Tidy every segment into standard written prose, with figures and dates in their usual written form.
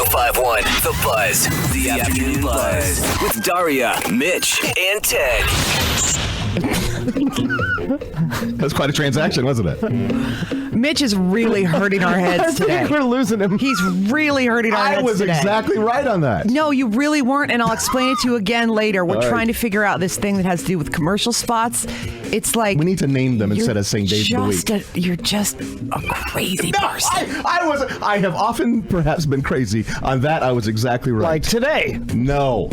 105.1 The Buzz. The Afternoon Buzz. With Daria, Mitch, and Ted. That's quite a transaction, wasn't it? Mitch is really hurting our heads today. I think we're losing him. He's really hurting our heads I was today. exactly right on that. No, you really weren't, and I'll explain it to you again later. We're All right. trying to figure out this thing that has to do with commercial spots. It's like... We need to name them instead of saying days of the week. You're just a crazy person. I have often perhaps been crazy. On that, I was exactly right. Like today. No.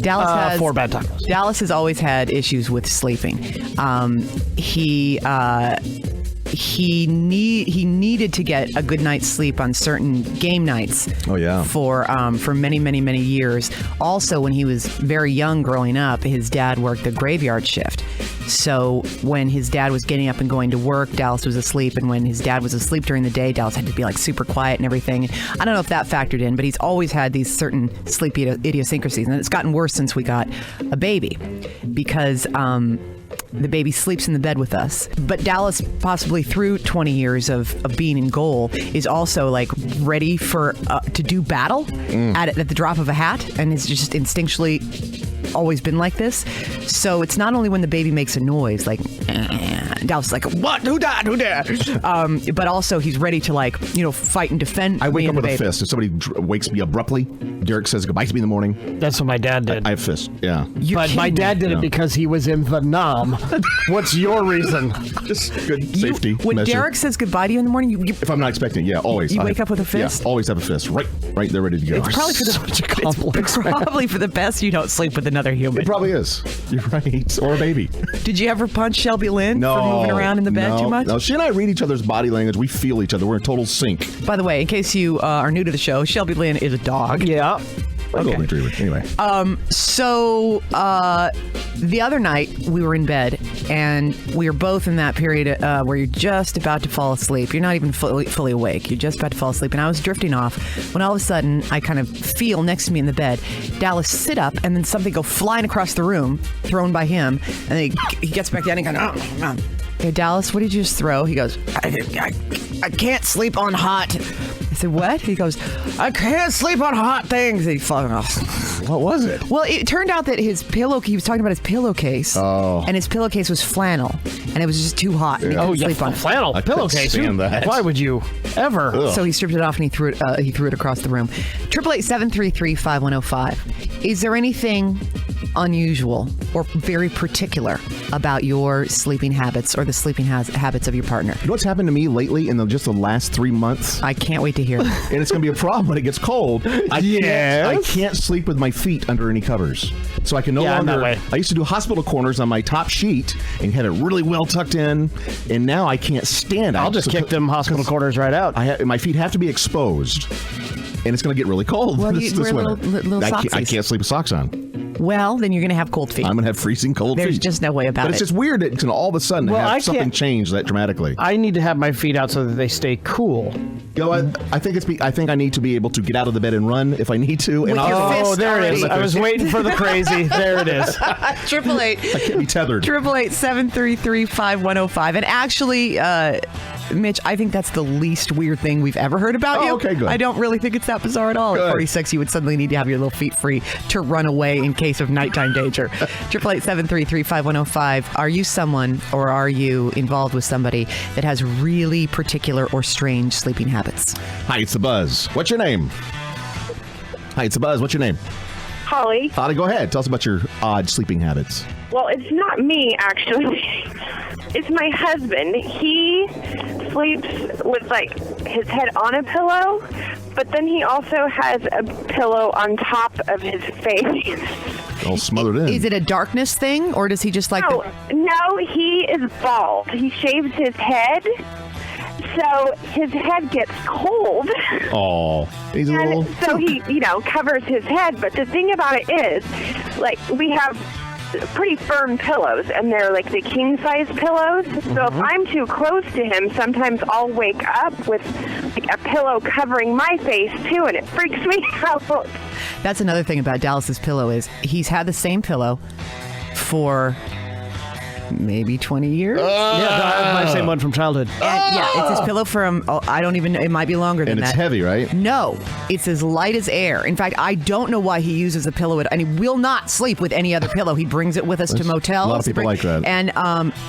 Dallas has 4 bad tacos. Dallas has always had issues with sleeping. He needed to get a good night's sleep on certain game nights. Oh yeah. For many years. Also, when he was very young growing up, his dad worked the graveyard shift. So when his dad was getting up and going to work, Dallas was asleep. And when his dad was asleep during the day, Dallas had to be like super quiet and everything. I don't know if that factored in, but he's always had these certain sleep idiosyncrasies. And it's gotten worse since we got a baby because the baby sleeps in the bed with us. But Dallas, possibly through 20 years of being in goal, is also like ready for to do battle at the drop of a hat, and is just instinctually always been like this. So it's not only when the baby makes a noise, like Dallas is like, what? Who died? Who died? But also he's ready to fight and defend. I wake up with a baby. fist. If somebody wakes me abruptly, Derek says goodbye to me in the morning. That's what my dad did. I have fist. Yeah. But my dad did it because he was in Vietnam. What's your reason? Just good safety When measure. Derek says goodbye to you in the morning, you If I'm not expecting it, yeah, always. You wake up with a fist? Yeah, always have a fist. Right there, ready to go. It's probably it's probably for the best you don't sleep with another human. It probably is. You're right. Or a baby. Did you ever punch Shelby Lynn No. for moving around in the bed too much? No, she and I read each other's body language. We feel each other. We're in total sync. By the way, in case you are new to the show, Shelby Lynn is a dog. Yeah. I'll go retriever. Anyway. So the other night we were in bed and we were both in that period where you're just about to fall asleep. You're not even fully awake. You're just about to fall asleep. And I was drifting off when all of a sudden I kind of feel next to me in the bed, Dallas sit up and then something go flying across the room, thrown by him. And then he gets back down and he goes, oh. Hey, Dallas, what did you just throw? He goes, I can't sleep on hot. I said, what? He goes, I can't sleep on hot things. And he flung off. What was it? Well, it turned out that he was talking about his pillowcase. Oh. And his pillowcase was flannel. And it was just too hot. And he couldn't sleep on it. Flannel I couldn't pillowcase. stand that. Why would you ever? Ugh. So he stripped it off and he threw it across the room. 888-733-5105. Is there anything unusual or very particular about your sleeping habits or the sleeping habits of your partner? You know what's happened to me lately in just the last 3 months? I can't wait to hear. And it's going to be a problem when it gets cold. I can't sleep with my feet under any covers. So I can no I'm that longer. way. I used to do hospital corners on my top sheet and had it really well tucked in. And now I can't stand it. I'll just kick them hospital quarters right out. My feet have to be exposed. And it's going to get really cold Well, this you wear winter. little I socksies. can't sleep with socks on. Well, then you're going to have cold feet. I'm going to have freezing cold feet. There's just no way about But it. it's just weird that all of a sudden Well, I have something can't- change that dramatically. I need to have my feet out so that they stay cool. You know what? I think I need to be able to get out of the bed and run if I need to. With And your also, fist Oh, there it is. already. I was waiting for the crazy. There it is. 888 I can't be tethered. 888-733-5105. And actually, Mitch, I think that's the least weird thing we've ever heard about you. Okay, good. I don't really think it's that bizarre at all. Good. At 46, you would suddenly need to have your little feet free to run away in case of nighttime danger. 888-733-5105. Are you someone or are you involved with somebody that has really particular or strange sleeping habits? Hi, it's the Buzz. What's your name? Hi, it's the Buzz. What's your name? Holly. Holly, go ahead. Tell us about your odd sleeping habits. Well, it's not me, actually. It's my husband. He sleeps with, his head on a pillow, but then he also has a pillow on top of his face. All smothered in. Is it a darkness thing or does he just like No, he is bald. He shaves his head, so his head gets cold. Oh, he's a little. And so he, covers his head. But the thing about it is, we have pretty firm pillows, and they're like the king-size pillows. So if I'm too close to him, sometimes I'll wake up with a pillow covering my face, too, and it freaks me out. That's another thing about Dallas's pillow is he's had the same pillow for maybe 20 years. Yeah, my same one from childhood. And, yeah, it's his pillow from, I don't even know, it might be longer than And that. it's heavy, right? No, it's as light as air. In fact, I don't know why he uses a pillow, and he will not sleep with any other pillow. He brings it with us to motels. A lot of people like that. And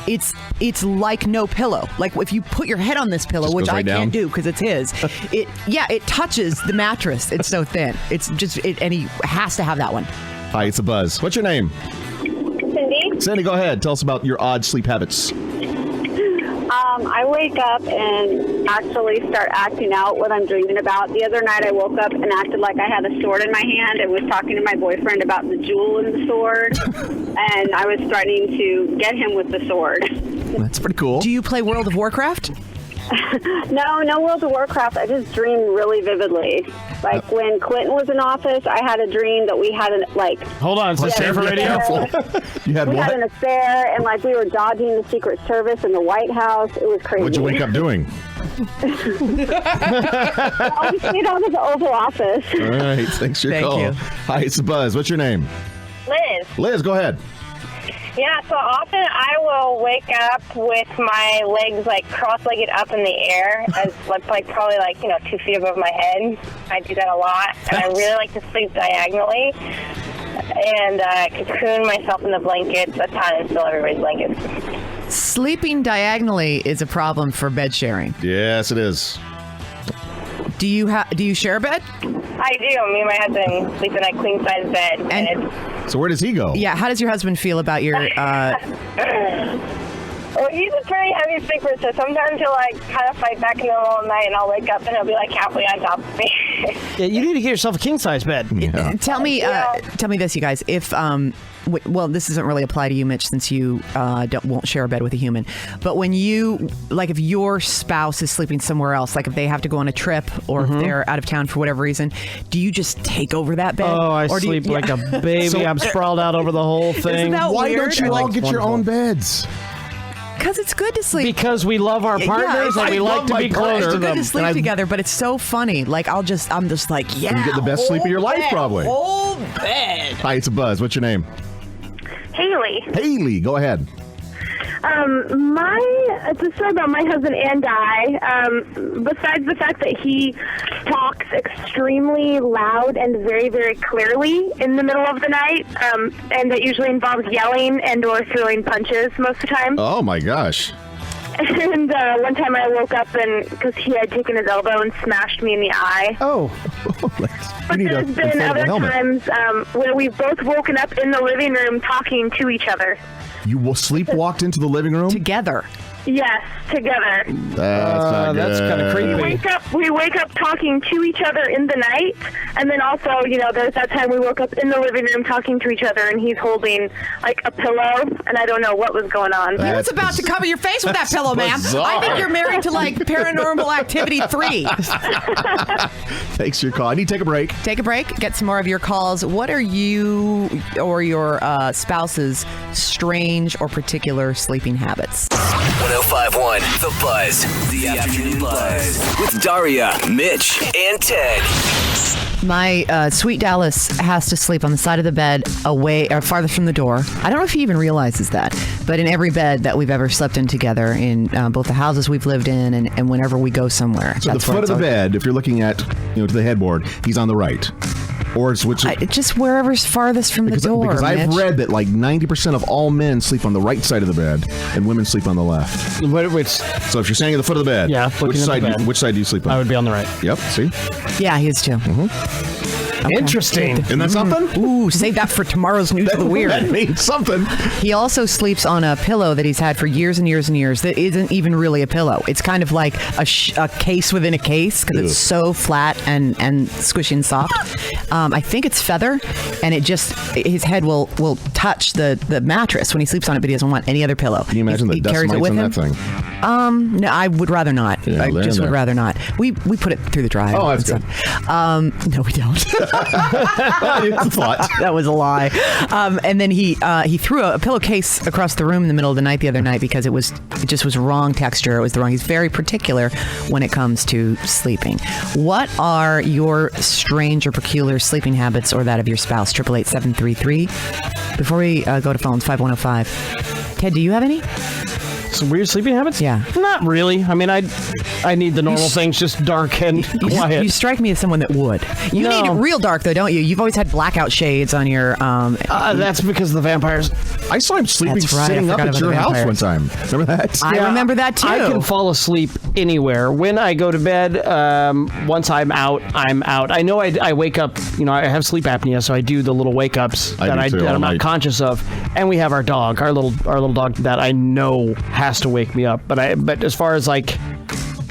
it's like no pillow. Like if you put your head on this pillow, Just which goes I right down. can't do because it's his, it touches the mattress. It's so thin. It's just, and he has to have that one. Hi, it's a Buzz. What's your name? Cindy? Sandy, go ahead. Tell us about your odd sleep habits. I wake up and actually start acting out what I'm dreaming about. The other night I woke up and acted like I had a sword in my hand and was talking to my boyfriend about the jewel in the sword. And I was threatening to get him with the sword. That's pretty cool. Do you play World of Warcraft? No World of Warcraft. I just dream really vividly. Like when Clinton was in office, I had a dream that we had Hold on, is this safe for radio? You had we what? had an affair, and we were dodging the Secret Service in the White House. It was crazy. What'd you wake up doing? We stayed out of the Oval Office. All right, thanks for your Thank call. you. Hi, it's a Buzz. What's your name? Liz. Liz, go ahead. Yeah, so often I will wake up with my legs cross-legged up in the air, as probably 2 feet above my head. I do that a lot, and I really like to sleep diagonally and cocoon myself in the blankets. That's how I steal everybody's blankets. Sleeping diagonally is a problem for bed sharing. Yes, it is. Do you share a bed? I do. Me and my husband sleep in a queen-size bed, and it's... So where does he go? Yeah, how does your husband feel about your... Well, he's a pretty heavy sleeper, so sometimes he'll kind of fight back in the middle of the night, and I'll wake up and he'll be halfway on top of me. Yeah, you need to get yourself a king-size bed. Yeah. Tell me this, you guys. If well, this doesn't really apply to you, Mitch, since you won't share a bed with a human. But when you if your spouse is sleeping somewhere else, if they have to go on a trip or if they're out of town for whatever reason, do you just take over that bed? Oh, I Or do sleep you, like a baby. I'm sprawled out over the whole thing. that Why weird? don't you all get your wonderful. own beds? Because it's good to sleep. Because we love our partners and we like to be close It's to good them. to sleep together, but it's so funny. I'm just yeah. You get the best sleep of your life, probably. Whole bed. Hi, it's a Buzz. What's your name? Haley. Haley, go ahead. It's a story about my husband and I. Besides the fact that he talks extremely loud and very, very clearly in the middle of the night, and that usually involves yelling and or throwing punches most of the time. Oh, my gosh. And one time I woke up because he had taken his elbow and smashed me in the eye. Oh, But there's been other times where we've both woken up in the living room talking to each other. You sleepwalked into the living room? Together. Yes, together. That's not that's good. kind of creepy. We wake up talking to each other in the night, and then also, there's that time we woke up in the living room talking to each other, and he's holding a pillow, and I don't know what was going on. He was about to cover your face with that pillow, ma'am. bizarre. I think you're married to Paranormal Activity 3. Thanks for your call. I need to take a break. Take a break. Get some more of your calls. What are you or your spouse's strange or particular sleeping habits? 1051 The Buzz. The Afternoon Buzz. With Daria, Mitch, and Ted. My sweet Dallas has to sleep on the side of the bed away or farthest from the door. I don't know if he even realizes that, but in every bed that we've ever slept in together, in both the houses we've lived in and whenever we go somewhere. So the foot of the bed, if you're looking at, to the headboard, he's on the right. Or it's just wherever's farthest from the door. Because I've Mitch. read that 90% of all men sleep on the right side of the bed, and women sleep on the left. So if you're saying at the foot of the bed, Yeah, which looking at the bed. which side do you sleep on? I would be on the right. Yep. See, Yeah, he is too. Interesting. isn't that something? Ooh, save that for tomorrow's News of the That Weird. means something. He also sleeps on a pillow that he's had for years and years and years that isn't even really a pillow. It's kind of like a case within a case because it's so flat and squishy and soft. I think it's feather, and his head will touch the mattress when he sleeps on it, but he doesn't want any other pillow. Can you imagine the dust mites on that thing? No, I would rather not. Yeah, I just would rather not. We put it through the dryer. Oh, that's good. No, we don't. It's a thought. That was a lie. And then he threw a pillowcase across the room in the middle of the night the other night because it just was wrong texture. It was the wrong. He's very particular when it comes to sleeping. What are your strange or peculiar sleeping habits or that of your spouse? 888-733. Before we go to phones, 5105. Ted, do you have any? Some weird sleeping habits? Yeah. Not really. I mean, I need the normal things, just dark and quiet. You strike me as someone that would. You need it real dark, though, don't you? You've always had blackout shades on your... that's because of the vampires. I saw him sleeping sitting up at your house one time. Remember that? I remember that, too. I can fall asleep anywhere. When I go to bed, once I'm out, I'm out. I know I wake up, I have sleep apnea, so I do the little wake-ups that I'm not conscious of. And we have our dog, our little dog that I know has to wake me up. But as far as like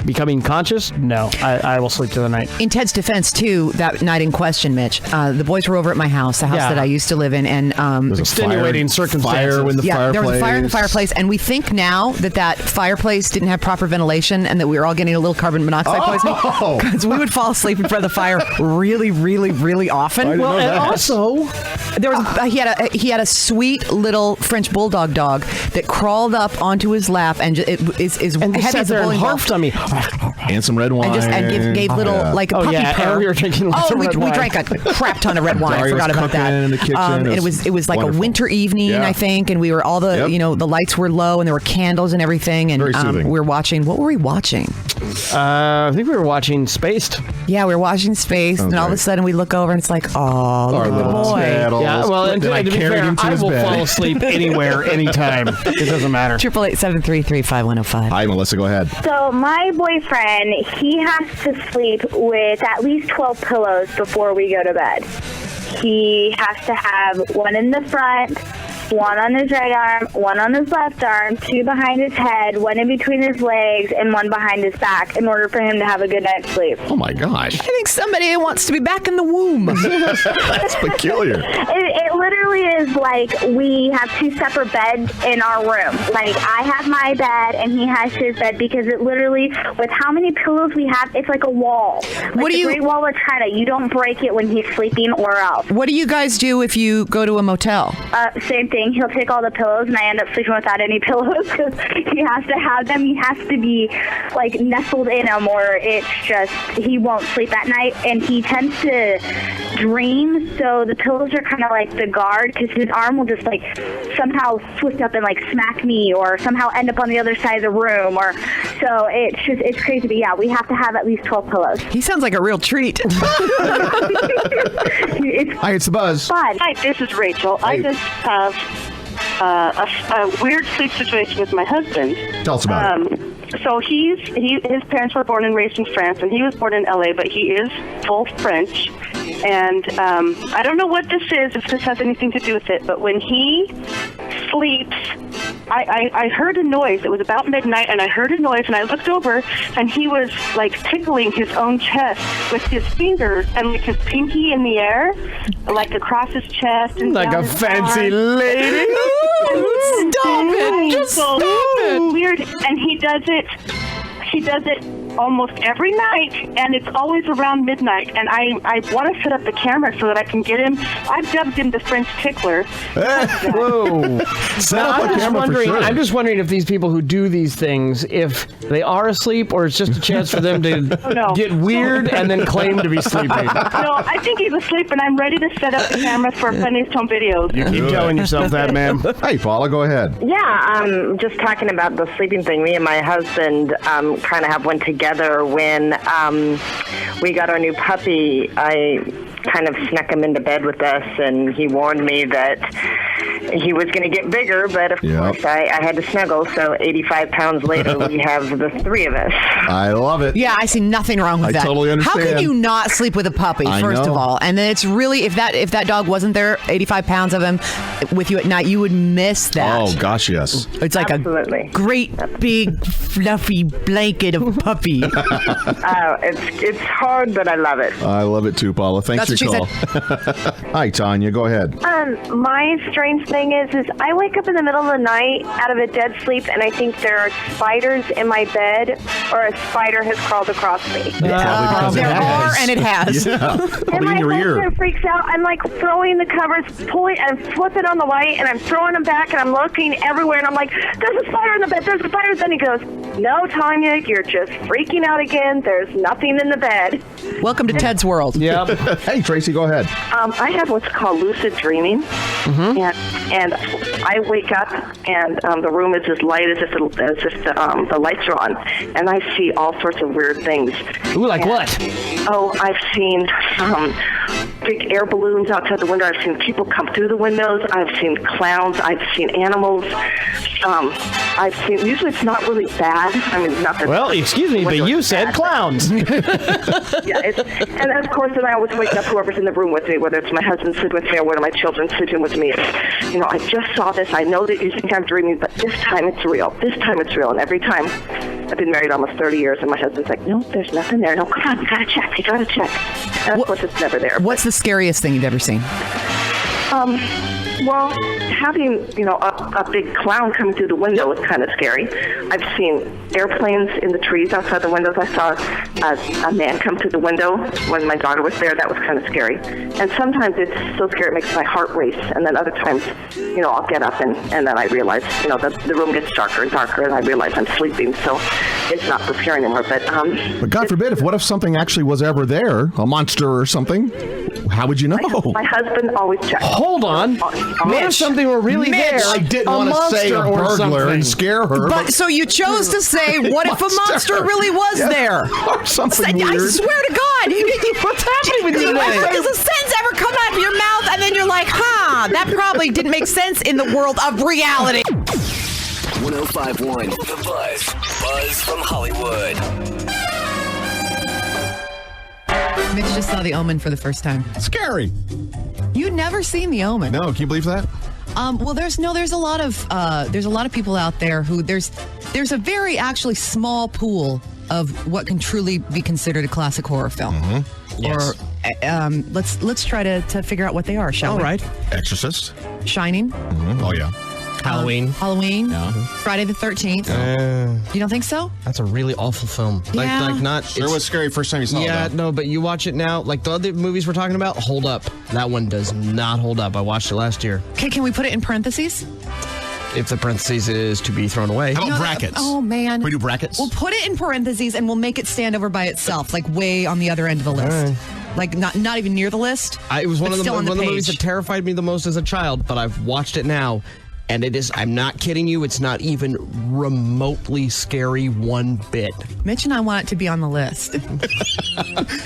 becoming conscious, no, I will sleep through the night. In Ted's defense, too, that night in question, Mitch, the boys were over at my house, the house that I used to live in, and extenuating circumstances. Fire in the fireplace. There was a fire in the fireplace, and we think now that fireplace didn't have proper ventilation, and that we were all getting a little carbon monoxide poisoning, because we would fall asleep in front of the fire really, really, really often. Well, and also, there was he had a sweet little French bulldog dog that crawled up onto his lap and is heavy sat as a there and bowling ball. harped on me. And some red wine. And gave little, like a puppy purr. And we were drinking lots of red wine. We drank a crap ton of red wine. I forgot about that. In the kitchen. And it was like wonderful. A winter evening, I think, and we were all the the lights were low and there were candles and everything, and we were watching. What were we watching? I think we were watching Spaced. Yeah, we were watching Spaced, and all of a sudden we look over and it's like, oh, look at the boy. Yeah, well, and to be fair, I will fall asleep anywhere, anytime. It doesn't matter. 888-733-5105. Hi, Melissa. Go ahead. So my boyfriend, he has to sleep with at least 12 pillows before we go to bed. He has to have one in the front, one on his right arm, one on his left arm, two behind his head, one in between his legs, and one behind his back in order for him to have a good night's sleep. Oh, my gosh. I think somebody wants to be back in the womb. That's peculiar. It literally is like we have two separate beds in our room. Like, I have my bed, and he has his bed, because it literally, with how many pillows we have, it's like a wall. Like the Great Wall of China. You don't break it when he's sleeping or else. What do you guys do if you go to a motel? Same thing. He'll take all the pillows, and I end up sleeping without any pillows because he has to have them. He has to be, like, nestled in them, or it's just, he won't sleep at night, and he tends to dream, so the pillows are kind of like the guard, because his arm will just, like, somehow twist up and, like, smack me, or somehow end up on the other side of the room, or, so it's crazy, but yeah, we have to have at least 12 pillows. He sounds like a real treat. Hi, it's the Buzz. Fun. Hi, this is Rachel. Hey. I just have a weird sleep situation with my husband. Tell us about it. So his parents were born and raised in France, and he was born in LA, but he is full French. And I don't know what this is, if this has anything to do with it, but when he sleeps, I heard a noise. It was about midnight, and I heard a noise, and I looked over, and he was, like, tickling his own chest with his fingers and, like, his pinky in the air, like, across his chest. And like a fancy lady. Stop it! Just stop it! Weird, and he does it almost every night, and it's always around midnight, and I want to set up the camera so that I can get him. I've dubbed him the French tickler. Whoa. Set up a camera for sure. I'm just wondering if these people who do these things, if they are asleep, or it's just a chance for them to get weird and then claim to be sleeping. No, I think he's asleep, and I'm ready to set up the camera for Funniest Home Videos. You keep telling yourself that, ma'am. Hey, Paula, go ahead. Yeah, just talking about the sleeping thing. Me and my husband kind of have one together when we got our new puppy. I kind of snuck him into bed with us, and he warned me that he was going to get bigger, but of course I had to snuggle, so 85 pounds later we have the three of us. I love it. Yeah, I see nothing wrong with that. I totally understand. How can you not sleep with a puppy, first of all? And then it's really, if that dog wasn't there, 85 pounds of him with you at night, you would miss that. Oh, gosh, yes. It's like Absolutely. a great, big, fluffy blanket of puppy. It's hard, but I love it. I love it too, Paula. Thanks for your call. Hi, Tanya. Go ahead. My strange thing is I wake up in the middle of the night out of a dead sleep, and I think there are spiders in my bed, or a spider has crawled across me. There are, and it has. Yeah. And my husband freaks out. I'm like throwing the covers, pulling, and flipping on the light, and I'm throwing them back, and I'm looking everywhere, and I'm like, there's a spider in the bed, there's a spider. Then he goes, no, Tanya, you're just freaking out again. There's nothing in the bed. Welcome to Ted's world. Yep. Hey, Tracy, go ahead. I have what's called lucid dreaming, and And I wake up, and the room is as light as if the lights are on. And I see all sorts of weird things. Ooh, like what? Oh, I've seen big air balloons outside the window. I've seen people come through the windows. I've seen clowns. I've seen animals. I've seen, usually it's not really bad. I mean, not that. Well, excuse me, but you said clowns. Yeah, and then, of course, then I always wake up whoever's in the room with me, whether it's my husband sleeping with me or one of my children sleeping with me. You know, I just saw this. I know that you think I'm dreaming, but this time it's real. This time it's real. And every time, I've been married almost 30 years, and my husband's like, no, there's nothing there. No, come on, you gotta check. You gotta check. And of course, it's never there. What's the scariest thing you've ever seen? Well, having, you know, a big clown coming through the window is kind of scary. I've seen airplanes in the trees outside the windows. I saw a man come through the window when my daughter was there. That was kind of scary. And sometimes it's so scary it makes my heart race. And then other times, you know, I'll get up and then I realize, you know, the room gets darker and darker and I realize I'm sleeping. So it's not so scary anymore. But God forbid, what if something actually was ever there, a monster or something? How would you know? My husband always checks. Hold on. What if something were really there? I didn't want to say a burglar and scare her. But so you chose to say, what if a monster really was there? Or something weird. I swear to God. What's happening with you today? Does a sentence ever come out of your mouth and then you're like, that probably didn't make sense in the world of reality. 105.1 The Buzz. Buzz from Hollywood. Mitch just saw The Omen for the first time. Scary. You'd never seen The Omen. No, can you believe that? Well, there's a lot of people out there who there's a very actually small pool of what can truly be considered a classic horror film. Mm-hmm. Yes. Let's try to figure out what they are, shall we? All right. Exorcist. Shining. Mm-hmm. Oh, yeah. Halloween. Yeah. Friday the 13th. You don't think so? That's a really awful film. Yeah. Like not. Sure was scary first time you saw it. Yeah, no, but you watch it now. Like the other movies we're talking about, hold up. That one does not hold up. I watched it last year. Okay, can we put it in parentheses? If the parentheses is to be thrown away. How about brackets? Oh, man. Can we do brackets? We'll put it in parentheses and we'll make it stand over by itself, like way on the other end of the list. Right. Like not even near the list. It was one of the page. movies that terrified me the most as a child, but I've watched it now. And it is, I'm not kidding you, it's not even remotely scary one bit. Mitch and I want it to be on the list.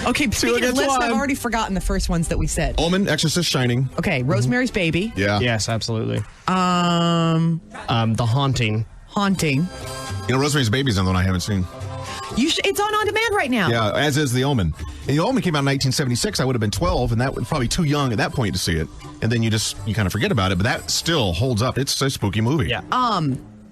Okay, speaking of list, I've already forgotten the first ones that we said. Omen, Exorcist, Shining. Okay, Rosemary's Baby. Yeah. Yes, absolutely. The Haunting. Haunting. You know, Rosemary's Baby is another one I haven't seen. It's on demand right now. Yeah, as is The Omen. And The Omen came out in 1976. I would have been 12, and that was probably too young at that point to see it. And then you kind of forget about it, but that still holds up. It's a spooky movie. Yeah.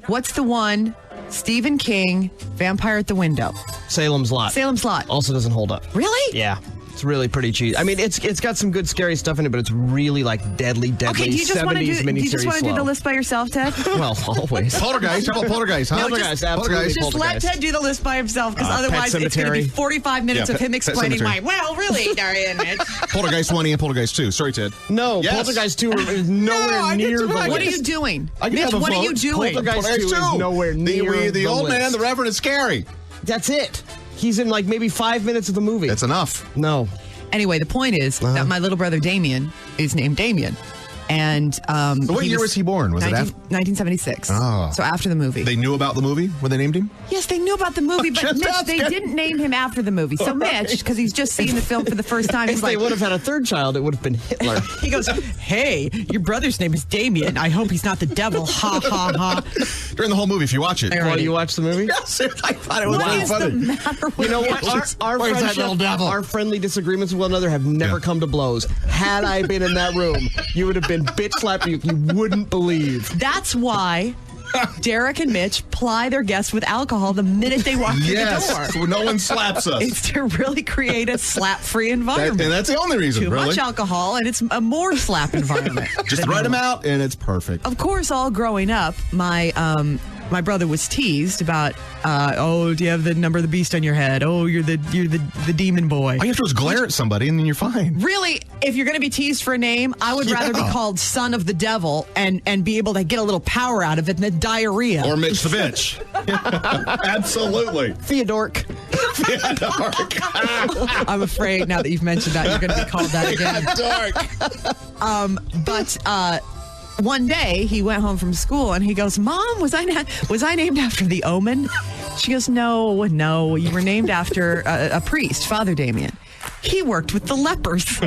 What's the one? Stephen King, Vampire at the Window. Salem's Lot. Salem's Lot. Also doesn't hold up. Really? Yeah. It's really pretty cheesy. I mean, it's got some good scary stuff in it, but it's really like deadly Okay, do you just want to do the list by yourself, Ted? Well, always. Poltergeist. How about Poltergeist? Huh? Poltergeist, absolutely. Just let Ted do the list by himself, because otherwise it's going to be 45 minutes of him explaining well, really, Daria and Mitch. Poltergeist 1 and Poltergeist 2. Sorry, Ted. No, yes. Poltergeist 2 is nowhere near the list. What are you doing? Mitch, what are you doing? Poltergeist 2 is nowhere near the old man, the Reverend, is scary. That's it. He's in like maybe 5 minutes of the movie. That's enough. No. Anyway, the point is that my little brother Damien is named Damien. And what year was he born? Was it after 1976? Oh. So after the movie. They knew about the movie when they named him? Yes, they knew about the movie, but Mitch, they didn't name him after the movie. So Mitch, because he's just seeing the film for the first time, he's if like, they would have had a third child, it would have been Hitler. He goes, hey, your brother's name is Damien. I hope he's not the devil. Ha, ha, ha. During the whole movie, if you watch it. Well, you watched the movie? Yes, I thought it was What is funny. the matter with You know what? Our friendly disagreements with one another have never come to blows. Had I been in that room, you would have been bitch slapped. You wouldn't believe. That's why Derek and Mitch ply their guests with alcohol the minute they walk through the door. So no one slaps us. It's to really create a slap-free environment. And that's the only reason, Too much alcohol, and it's a more slap environment. Just write them out, and it's perfect. Of course, all growing up, my brother was teased about, do you have the number of the beast on your head? Oh, you're the demon boy. All you have to do is glare at somebody, and then you're fine. Really, if you're going to be teased for a name, I would rather be called son of the devil and be able to get a little power out of it than diarrhea. Or Mitch the bitch. Absolutely. Theodoric. I'm afraid now that you've mentioned that, you're going to be called that again. Theodoric. one day he went home from school and he goes, Mom, was I named after the Omen? She goes, No, you were named after a priest, Father Damien. He worked with the lepers.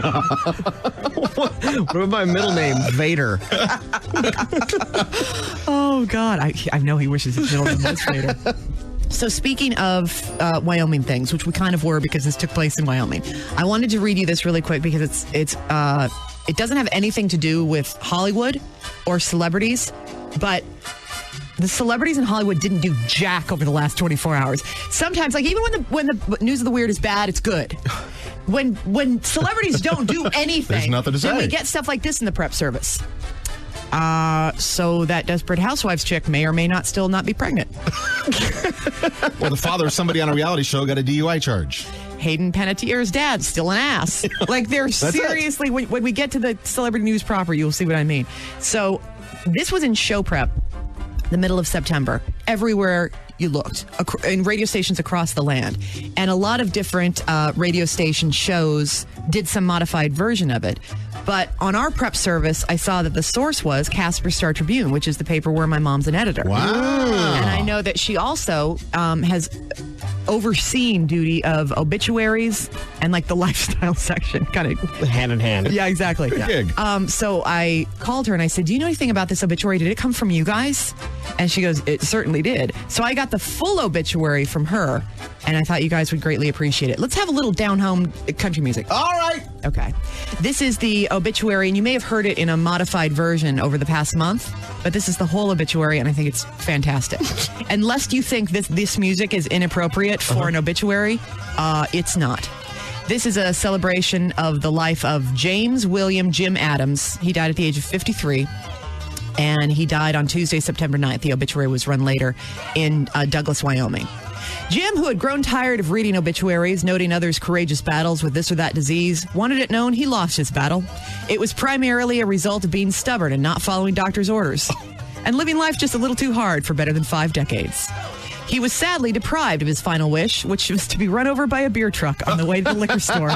What about my middle name? Vader. Oh, God. I know he wishes his middle name was Vader. So speaking of Wyoming things, which we kind of were because this took place in Wyoming, I wanted to read you this really quick because it doesn't have anything to do with Hollywood or celebrities, but the celebrities in Hollywood didn't do jack over the last 24 hours. Sometimes, like even when the news of the weird is bad, it's good. When celebrities don't do anything, there's nothing to say. Then we get stuff like this in the prep service. So that Desperate Housewives chick may or may not still not be pregnant. Well, the father of somebody on a reality show got a DUI charge. Hayden Panettiere's dad, still an ass. Like, they're seriously, when we get to the celebrity news proper, you'll see what I mean. So this was in show prep, the middle of September. Everywhere you looked, in radio stations across the land. And a lot of different radio station shows did some modified version of it. But on our prep service, I saw that the source was Casper Star Tribune, which is the paper where my mom's an editor. Wow. And I know that she also has overseen duty of obituaries and like the lifestyle section, kind of hand in hand. Yeah, exactly. Gig. So I called her and I said, do you know anything about this obituary? Did it come from you guys? And she goes, it certainly did. So I got the full obituary from her, and I thought you guys would greatly appreciate it. Let's have a little down-home country music. All right. Okay. This is the obituary, and you may have heard it in a modified version over the past month, but this is the whole obituary, and I think it's fantastic. And lest you think this music is inappropriate for an obituary, it's not. This is a celebration of the life of James William Jim Adams. He died at the age of 53. And he died on Tuesday, September 9th. The obituary was run later in Douglas, Wyoming. Jim, who had grown tired of reading obituaries, noting others' courageous battles with this or that disease, wanted it known he lost his battle. It was primarily a result of being stubborn and not following doctor's orders, and living life just a little too hard for better than 5 decades. He was sadly deprived of his final wish, which was to be run over by a beer truck on the way to the liquor store.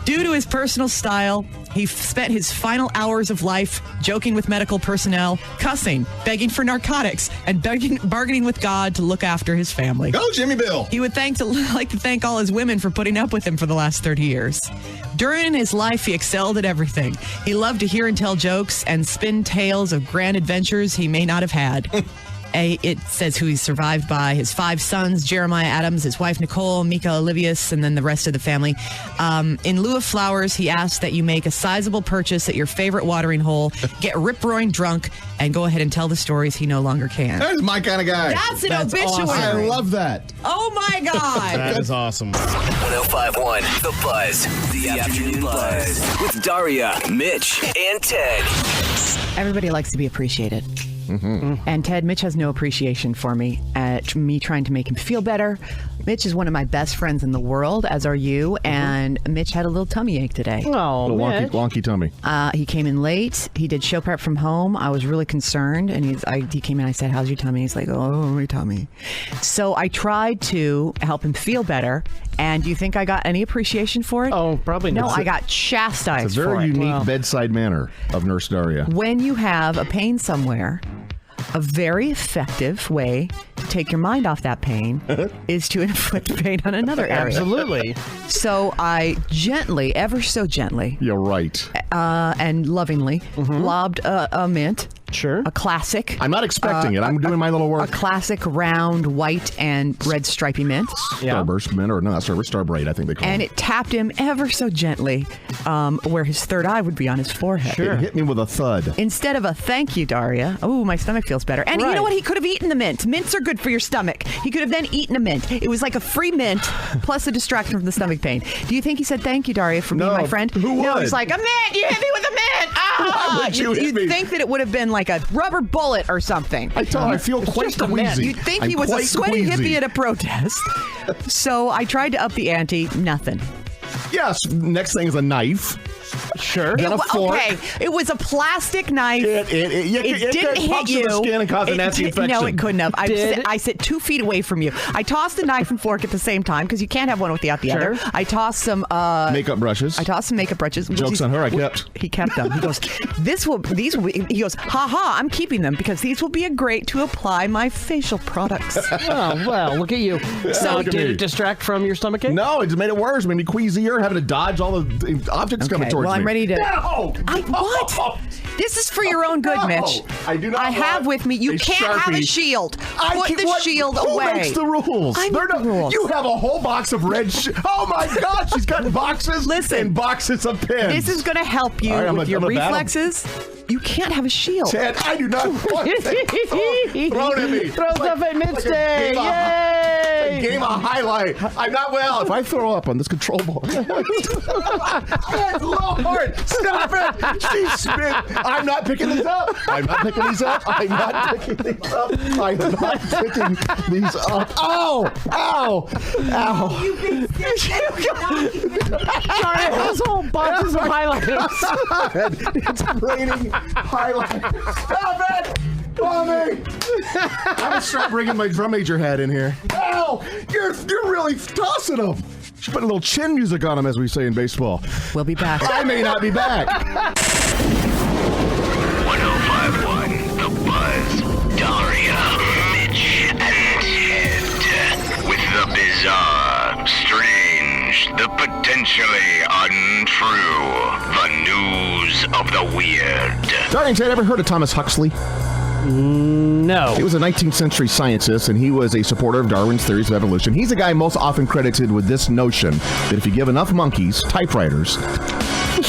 Due to his personal style, he spent his final hours of life joking with medical personnel, cussing, begging for narcotics, and bargaining with God to look after his family. Go, Jimmy Bill! He would like to thank all his women for putting up with him for the last 30 years. During his life, he excelled at everything. He loved to hear and tell jokes and spin tales of grand adventures he may not have had. It says who he's survived by: his 5 sons, Jeremiah Adams, his wife Nicole, Mika Olivius, and then the rest of the family. In lieu of flowers, he asks that you make a sizable purchase at your favorite watering hole, get rip-roaring drunk, and go ahead and tell the stories he no longer can. That's my kind of guy. That's an obituary. Awesome. I love that. Oh, my God. That is awesome. 105.1 The Buzz. The Afternoon Buzz. With Daria, Mitch, and Ted. Everybody likes to be appreciated. Mm-hmm. And Ted, Mitch has no appreciation for me trying to make him feel better. Mitch is one of my best friends in the world, as are you. And Mitch had a little tummy ache today. Oh, wonky tummy. He came in late. He did show prep from home. I was really concerned. And he came in. I said, "How's your tummy?" He's like, "Oh, my tummy." So I tried to help him feel better. And do you think I got any appreciation for it? Oh, probably not. No, I got chastised It's a very for it. unique bedside manner of Nurse Daria. When you have a pain somewhere, a very effective way to take your mind off that pain is to inflict pain on another area. Absolutely. So I gently, ever so gently, You're right. and lovingly, lobbed a mint. Sure. A classic. I'm not expecting it. I'm doing my little work. A classic round white and red stripy mint. Starburst mint, or no, not Starburst, Starbright, I think they call And it. it tapped him ever so gently where his third eye would be on his forehead. It hit me with a thud. Instead of a thank you, Daria. Oh, my stomach feels better. And you know what? He could have eaten the mint. Mints are good for your stomach. He could have then eaten a mint. It was like a free mint plus a distraction from the stomach pain. Do you think he said thank you, Daria, for being my friend? Who would? No, he's like, a mint! You hit me with a mint! Ah! Why would you hit me? You'd think that it would have been like a rubber bullet or something. I feel quite queasy. You'd think he was a sweaty hippie at a protest. So I tried to up the ante. Nothing. Yes, next thing is a knife. Sure. Then a fork. Okay, it was a plastic knife. It didn't hit puncture you. the skin and cause a nasty infection. No, it couldn't have. I sit 2 feet away from you. I tossed the knife and fork at the same time because you can't have one without the other. I tossed some makeup brushes. Jokes on her. I kept. He kept them. He goes, these will be. He goes, I'm keeping them because these will be great to apply my facial products. Oh, well, look at you. So did it distract from your stomachache? No, it just made it worse. It made me queasier, having to dodge all the objects coming towards me. Well, I'm ready to. No! What? This is for your own good, Mitch. I do not. I have with me. You can't have a shield. Put the shield away. Who makes the rules? I make the rules. You have a whole box of red. Oh my God! She's got boxes. and boxes of pins. This is going to help you with your reflexes. You can't have a shield. Ted, I do not want it thrown at me. Throw stuff at Mitch Day. Yay! A game of highlight. I'm not well. If I throw up on this control ball. Good Lord! Stop it! She spit. I'm not picking these up. I'm not picking these up. I'm not picking these up. I'm not picking these up. Ow! Ow! Ow! You big Sorry, asshole boxes of highlighters. It's raining highlights. Stop it! Mommy! I'm gonna start bringing my drum major hat in here. Ow! You're really tossing them. She put a little chin music on them, as we say in baseball. We'll be back. I may not be back. 105.1 The Buzz. Daria, Mitch, and Ted. With the bizarre, strange, the potentially untrue, the news of the weird. Daria and Ted, ever heard of Thomas Huxley? No. He was a 19th century scientist, and he was a supporter of Darwin's theories of evolution. He's the guy most often credited with this notion that if you give enough monkeys typewriters,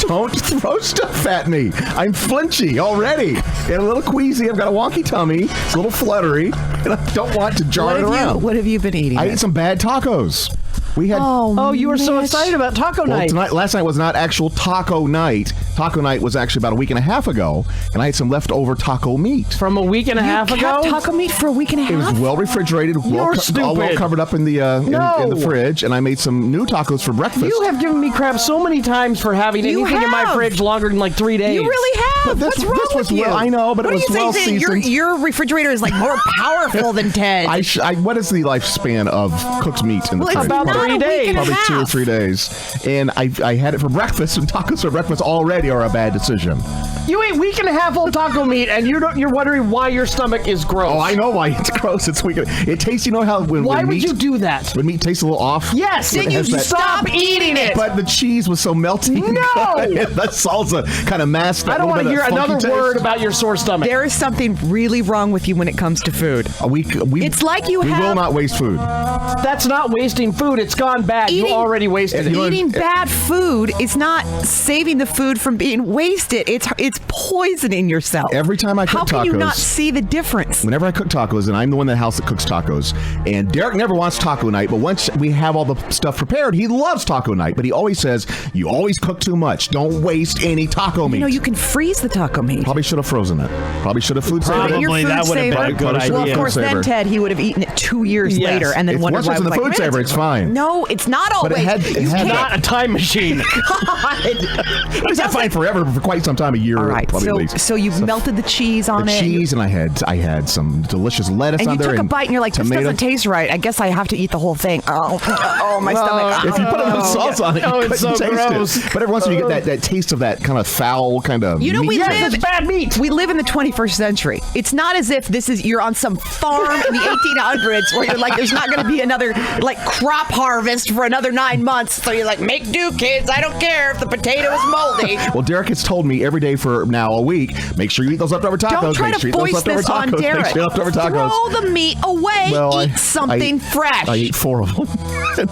don't throw stuff at me. I'm flinchy already. And a little queasy. I've got a wonky tummy. It's a little fluttery. And I don't want to jar it around. What have you been eating? I ate some bad tacos. We had. Oh, you were so excited about taco night. Last night was not actual taco night. Taco night was actually about a week and a half ago, and I had some leftover taco meat. From a week and a half ago? Taco meat for a week and a half? It was well refrigerated, all well covered up in the in the fridge, and I made some new tacos for breakfast. You have given me crap so many times for having anything in my fridge longer than like 3 days. You really have. What's wrong with you? I know, but it was well seasoned. Your refrigerator is like more powerful than Ted. What is the lifespan of cooked meat in the fridge? About 3 days. Probably 2 or 3 days. And I had it for breakfast, and tacos for breakfast already are a bad decision. You ate week and a half old taco meat, and you're wondering why your stomach is gross. Oh, I know why it's gross. It's weak. It tastes. You know how why would you do that? When meat tastes a little off. Yes. Then you stop eating it. But the cheese was so melty. No. The salsa kind of masked. I don't want to hear another word about your sore stomach. There is something really wrong with you when it comes to food. It's like we will not waste food. That's not wasting food. It's gone bad. You already wasted it. Eating bad food is not saving the food from being wasted. It's poisoning yourself. Every time I cook tacos. How can you not see the difference? Whenever I cook tacos, and I'm the one in the house that cooks tacos, and Derek never wants taco night, but once we have all the stuff prepared, he loves taco night, but he always says, you always cook too much. Don't waste any taco meat. You know, you can freeze the taco meat. Probably should have frozen it. Probably should have food saver. Probably that would have been a good idea. Well, of course, then Ted, he would have eaten it 2 years later, and then wondered why. Once it's in the food saver, it's fine. No, it's not always. But it had not a time machine. God. It's not fine forever, but for quite some time, a year. All right, so you've melted the cheese on it. Cheese, and I had some delicious lettuce on there. And you took a bite, and you're like, this doesn't taste right. I guess I have to eat the whole thing. Oh, my stomach. If you put enough sauce on it, you it's so taste gross. it. But every once in a while, you get that taste of that kind of foul kind of meat. It's bad meat. We live in the 21st century. It's not as if you're on some farm in the 1800s where you're like, there's not going to be another crop harvest for another 9 months. So you're like, make do, kids. I don't care if the potato is moldy. Well, Derek has told me every day for now a week, make sure you eat those leftover tacos. Don't try to voice this on Derek. Throw the meat away. Eat something fresh. I ate 4 of them.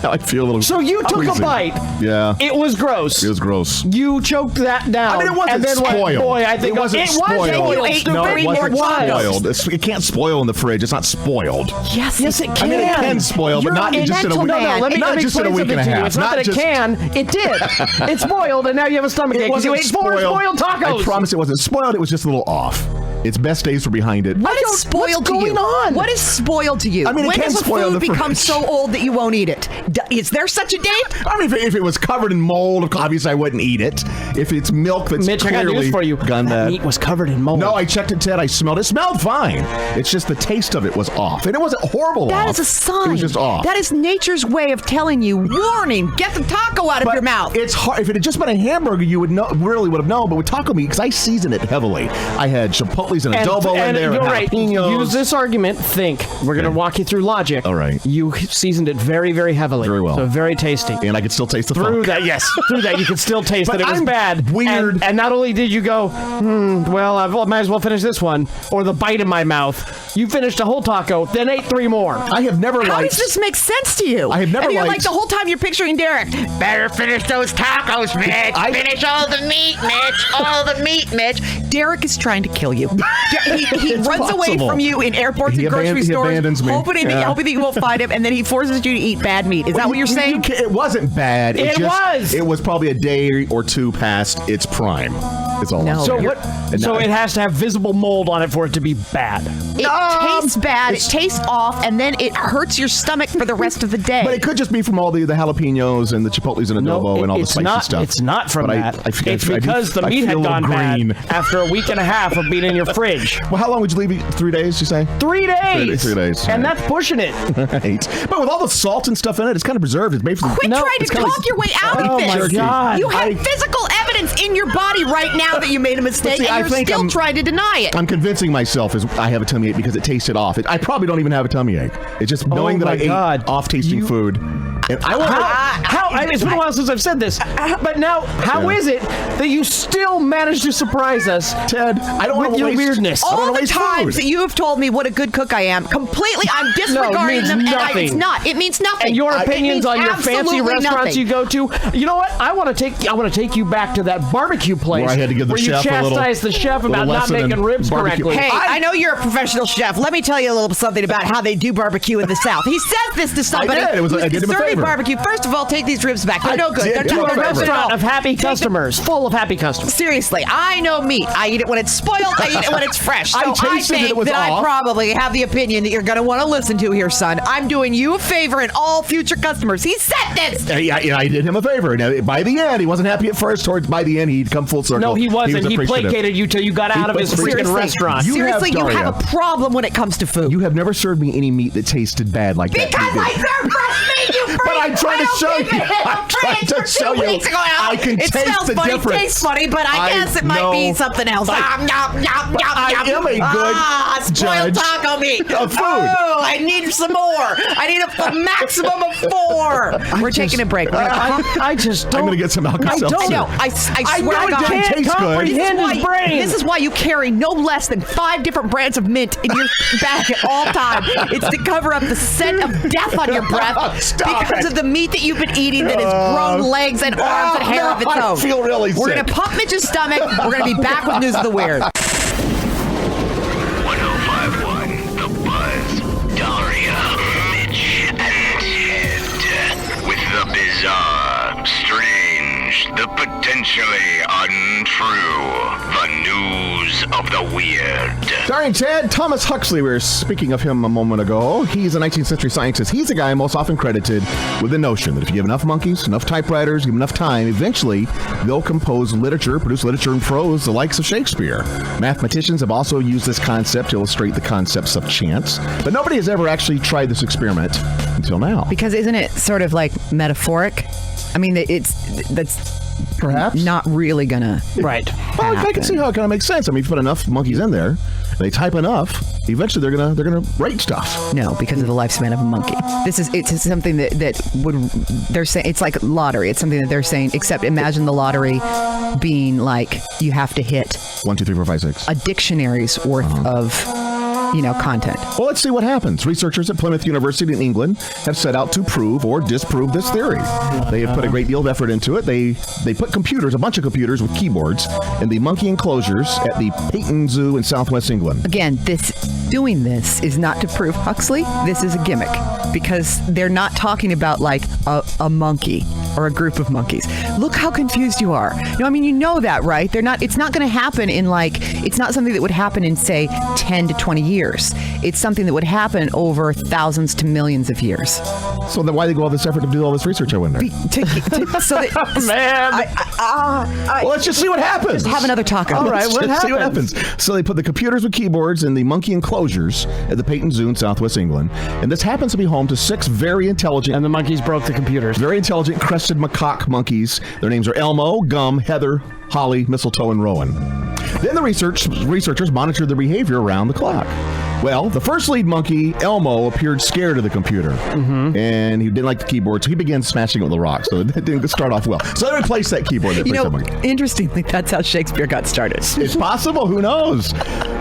Now I feel a little. So you took a bite. Yeah. It was gross. It was gross. You choked that down. I mean, it wasn't spoiled. Boy, I think it wasn't spoiled. You ate No, it wasn't spoiled. It can't spoil in the fridge. It's not spoiled. Yes, it can. I mean, it can spoil, but not just in a week. Let me just in a week and a half. It's not that it can. It did. It's spoiled, and now you have a stomachache because you ate 4 spoiled tacos. I promise it wasn't spoiled. It was just a little off. Its best days were behind it. What is spoiled to you? What is spoiled to you? I mean, when does a food become so old that you won't eat it? Is there such a date? I mean, if it was covered in mold, obviously I wouldn't eat it. if it's milk that's Mitch, I got clearly news for you. gone That bad. meat was covered in mold. No, I checked it, Ted. I smelled it. It smelled fine. It's just the taste of it was off. And it wasn't horrible That off. is a sign. It was just off. That is nature's way of telling you, warning, get the taco out of your mouth. It's hard. If it had just been a hamburger, you would know, really would have known. But with taco meat, because I season it heavily, I had chipotles and adobo in there. You're and right. jalapenos. Use this argument. Think. We're going to walk you through logic. All right. You seasoned it very, very heavily. Very well. So very tasty. And I could still taste the Through funk. that, yes. Through that, you could still taste But that it was I'm bad. weird. And not only did you go, well, I might as well finish this one, or the bite in my mouth, you finished a whole taco, then ate 3 more. I have never How liked... does this make sense to you? I have never and you're like liked- the whole time you're picturing Derek. Better finish those tacos, Mitch. Finish all the meat, Mitch. All the meat, Mitch. Derek is trying to kill you. He It's runs away possible. from you in airports He and grocery he stores, abandons me. hoping that you will find him, and then he forces you to eat bad meat. Is that what you're saying? It wasn't bad. It was. It was probably a day or two past its prime. It's all. No. I'm So saying. what? And So now- it has to have visible mold on it for it to be bad. It tastes bad, it tastes off, and then it hurts your stomach for the rest of the day. But it could just be from all the jalapenos and the chipotles and adobo and all the it's spicy not, stuff. It's not from But that. It's because the I meat feel had a gone little green. bad after a week and a half of being in your fridge. Well, how long would you leave it? 3 days, you say? 3 days. 3 days. And right. that's pushing it. Right. But with all the salt and stuff in it, it's kind of preserved. It's made from... Quit trying to it's kinda- talk your way out Oh of this. my God. You have physical evidence in your body right now that you made a mistake, See, I and you're think still I'm- trying to deny it. I'm convincing myself is I have a tummy ache because it tasted off. I probably don't even have a tummy ache. It's just knowing that my I God. ate off-tasting food. And I want It's been a while since I've said this, but now, how is it that you still managed to surprise us, Ted, I don't want with to your waste... weirdness? I don't All wanna the waste times food. that you have told me what a good cook I am, completely, I'm disregarding means them. nothing. And it's not. It means nothing. And your It opinions means on your fancy absolutely restaurants nothing. you go to. You know what? I want to take you back to that barbecue place Where I had to give the where chef you a little- chastised the chef little about not lesson in making ribs barbecue. correctly. Hey, I know you're a professional chef. Let me tell you a little something about how they do barbecue in the South. He says this to somebody did. who's I did him a serving favor. barbecue. First of all, take these ribs back. They're no good. did They're do not a good at Restaurant all. of happy Take them- customers, full of happy customers. Seriously, I know meat. I eat it when it's spoiled. I eat it when it's fresh. So I I tasted it, think it was that I off. probably have the opinion that you're going to want to listen to here, son. I'm doing you a favor and all future customers. He said this. I did him a favor. Now, by the end, he wasn't happy at first. Towards by the end, he'd come full circle. No, he wasn't. He appreciative. placated you till you got out of his freaking Seriously, restaurant. You seriously, you Daria. have a problem when it comes to food. You have never served me any meat that tasted bad like that. Because you I did. serve fresh meat, you freak. But I'm trying to show you. I'm I'm trying to show you. I can it taste smells the funny, difference. tastes funny, but I guess it might know. be something else. I am a good spoiled judge taco meat. of food. Oh, I need some more. I need a maximum of 4. We're taking a break. We're gonna I just don't. I'm going to get some I Alka-Seltzer. don't I know. I swear know to it God. didn't taste good. comprehend his brain. This is why you carry no less than 5 different brands of mint in your bag at all times. It's to cover up the scent of death on your breath Stop because it. of the meat that you've been eating that has grown legs and arms and hair of its I own. feel really We're sick. going to pump Mitch's stomach. We're going to be back with News of the Weird. 1051 The Buzz. Daria, Mitch, and Ted. With the bizarre, strange, the potentially untrue. The news of the weird. Starring Ted, Thomas Huxley. We were speaking of him a moment ago. He's a 19th century scientist. He's the guy most often credited with the notion that if you give enough monkeys, enough typewriters, give them enough time, eventually they'll compose literature, produce literature and prose, the likes of Shakespeare. Mathematicians have also used this concept to illustrate the concepts of chance, but nobody has ever actually tried this experiment until now. Because isn't it sort of like metaphoric? I mean, that's Perhaps. not really going to Right. Well, I can see how it kind of makes sense. I mean, if you put enough monkeys in there, they type enough, eventually they're gonna write stuff. No, because of the lifespan of a monkey. It's something that would, they're saying, it's like lottery. It's something that they're saying, except imagine the lottery being like you have to hit 1, 2, 3, 4, 5, 6. a dictionary's worth of, content. Well, let's see what happens. Researchers at Plymouth University in England have set out to prove or disprove this theory. They have put a great deal of effort into it. They put a bunch of computers with keyboards in the monkey enclosures at the Peyton Zoo in southwest England. Again, doing this is not to prove Huxley. This is a gimmick because they're not talking about like a monkey or a group of monkeys. Look how confused you are. You know that, right? It's not going to happen it's not something that would happen in, say, 10 to 20 years. It's something that would happen over thousands to millions of years. So then why they go all this effort to do all this research, I wonder? So that, Man. Well, let's just see what happens. Just have another taco. All right, Let's see what happens. So they put the computers with keyboards in the monkey enclosures at the Peyton Zoo in Southwest England. And this happens to be home to 6 very intelligent... And the monkeys broke the computers. Very intelligent crested macaque monkeys. Their names are Elmo, Gum, Heather, Holly, Mistletoe, and Rowan. Then the researchers monitored their behavior around the clock. Well, the first lead monkey, Elmo, appeared scared of the computer. And he didn't like the keyboard, so he began smashing it with a rock. So it didn't start off well. So they replaced that keyboard. Interestingly, that's how Shakespeare got started. It's possible. Who knows?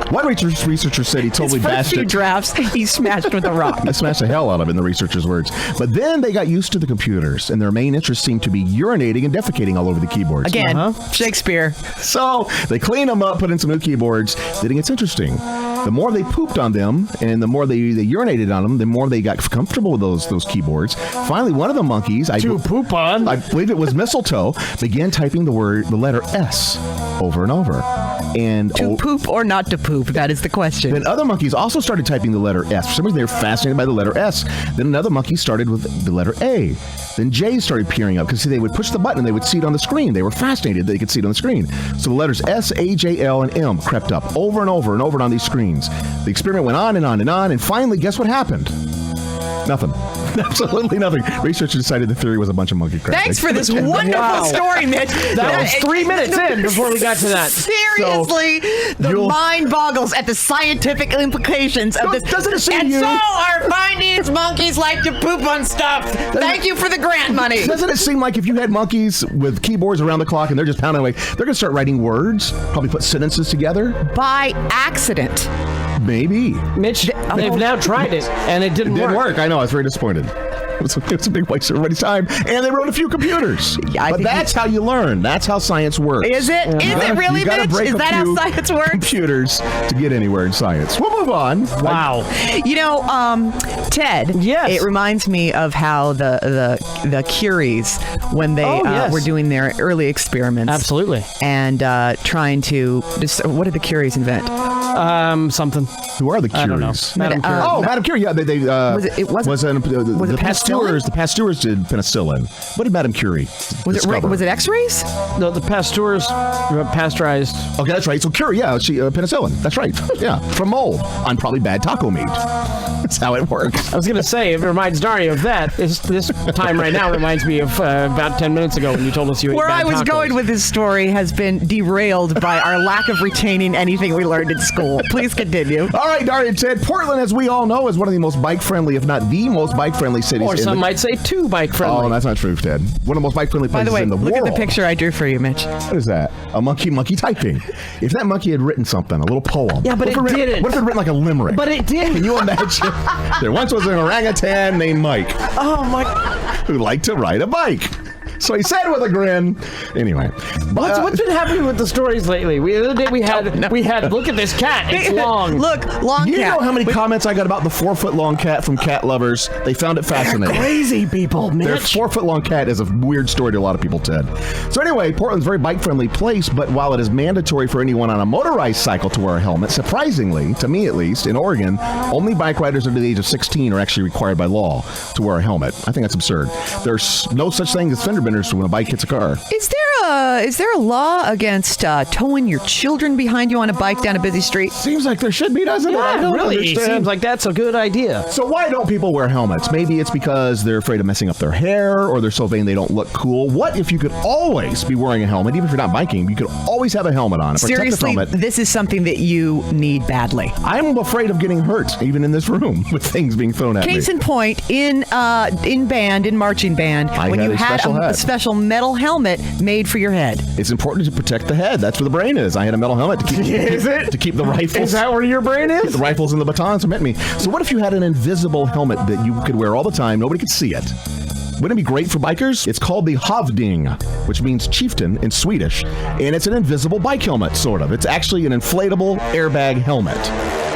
One researcher said he totally bashed few it. drafts, he smashed with a rock. I smashed the hell out of it, in the researcher's words. But then they got used to the computers, and their main interest seemed to be urinating and defecating all over the keyboards. Again, Shakespeare. So they cleaned them up, put in some new keyboards. Then it gets interesting. The more they pooped on them, and the more they urinated on them, the more they got comfortable with those keyboards. Finally, one of the monkeys, I believe it was Mistletoe, began typing the letter S over and over. And to poop or not to poop? That is the question. Then other monkeys also started typing the letter S. For some reason, they were fascinated by the letter S. Then another monkey started with the letter A. Then J started peering up because they would push the button and they would see it on the screen. They were fascinated that they could see it on the screen. So the letters S, A, J, L, and M crept up over and over and over on these screens. The experiment went on and on and on, and finally, guess what happened? Nothing. Absolutely nothing. Researchers decided the theory was a bunch of monkey crap. Thanks for this wonderful story, Mitch. That was 3 minutes in before we got to that. Seriously, the mind boggles at the scientific implications of this. Doesn't it seem and so our findings, monkeys like to poop on stuff. Thank you for the grant money. Doesn't it seem like if you had monkeys with keyboards around the clock and they're just pounding away, they're going to start writing words, probably put sentences together? By accident. Maybe. Mitch, they've now tried it, and it didn't work. I know. I was very disappointed. It's a big waste of everybody's time. And they wrote a few computers. But that's how you learn. That's how science works. Is it? Is it really, Mitch? Is that how science works? Computers to get anywhere in science. We'll move on. Wow. Ted. Yes. It reminds me of how the Curies, when they were doing their early experiments. Absolutely. And trying to... what did the Curies invent? Something. Who are the Curies? I don't know. Madame Curie. Madame Curie. Yeah, the Pasteurs did penicillin. What did Madame Curie discover? Was it X-rays? No, the Pasteurs pasteurized. Okay, that's right. So Curie, she penicillin. That's right. Yeah, from mold on probably bad taco meat. That's how it works. I was going to say, it reminds Daria of that. This time right now reminds me of about 10 minutes ago when you told us you ate Where bad I was tacos. going with this story has been derailed by our lack of retaining anything we learned in school. Please continue. All right, Daria and Ted. Portland, as we all know, is one of the most bike-friendly, if not the most bike-friendly cities. Or some might say too bike-friendly. Oh, that's not true, Ted. One of the most bike-friendly places in the world. Look at the picture I drew for you, Mitch. What is that? A monkey typing. If that monkey had written something, a little poem. Yeah, but it didn't. What if it had written like a limerick? But it did. Can you imagine? There once was an orangutan named Mike. Oh, my. Who liked to ride a bike. So he said with a grin. Anyway, what's been happening with the stories lately? The other day we had look at this cat. It's long. Look, long cat. You know how many comments I got about the 4-foot-long cat from cat lovers? They found it fascinating. They're crazy people, Mitch. Their 4-foot-long cat is a weird story to a lot of people, Ted. So anyway, Portland's a very bike-friendly place, but while it is mandatory for anyone on a motorized cycle to wear a helmet, surprisingly, to me at least, in Oregon, only bike riders under the age of 16 are actually required by law to wear a helmet. I think that's absurd. There's no such thing as fender benders when a bike hits a car. Is there a law against towing your children behind you on a bike down a busy street? Seems like there should be, doesn't it? I don't really understand. Seems like that's a good idea. So why don't people wear helmets? Maybe it's because they're afraid of messing up their hair, or they're so vain they don't look cool. What if you could always be wearing a helmet, even if you're not biking? You could always have a helmet on. Seriously, this is something that you need badly. I'm afraid of getting hurt, even in this room, with things being thrown at me. Case in point, in marching band, when you had a special metal helmet made for your head. It's important to protect the head. That's where the brain is. I had a metal helmet to keep to keep the rifles. Is that where your brain is? The rifles and the batons met me. So what if you had an invisible helmet that you could wear all the time? Nobody could see it. Wouldn't it be great for bikers? It's called the Hovding, which means chieftain in Swedish, and it's an invisible bike helmet, sort of. It's actually an inflatable airbag helmet.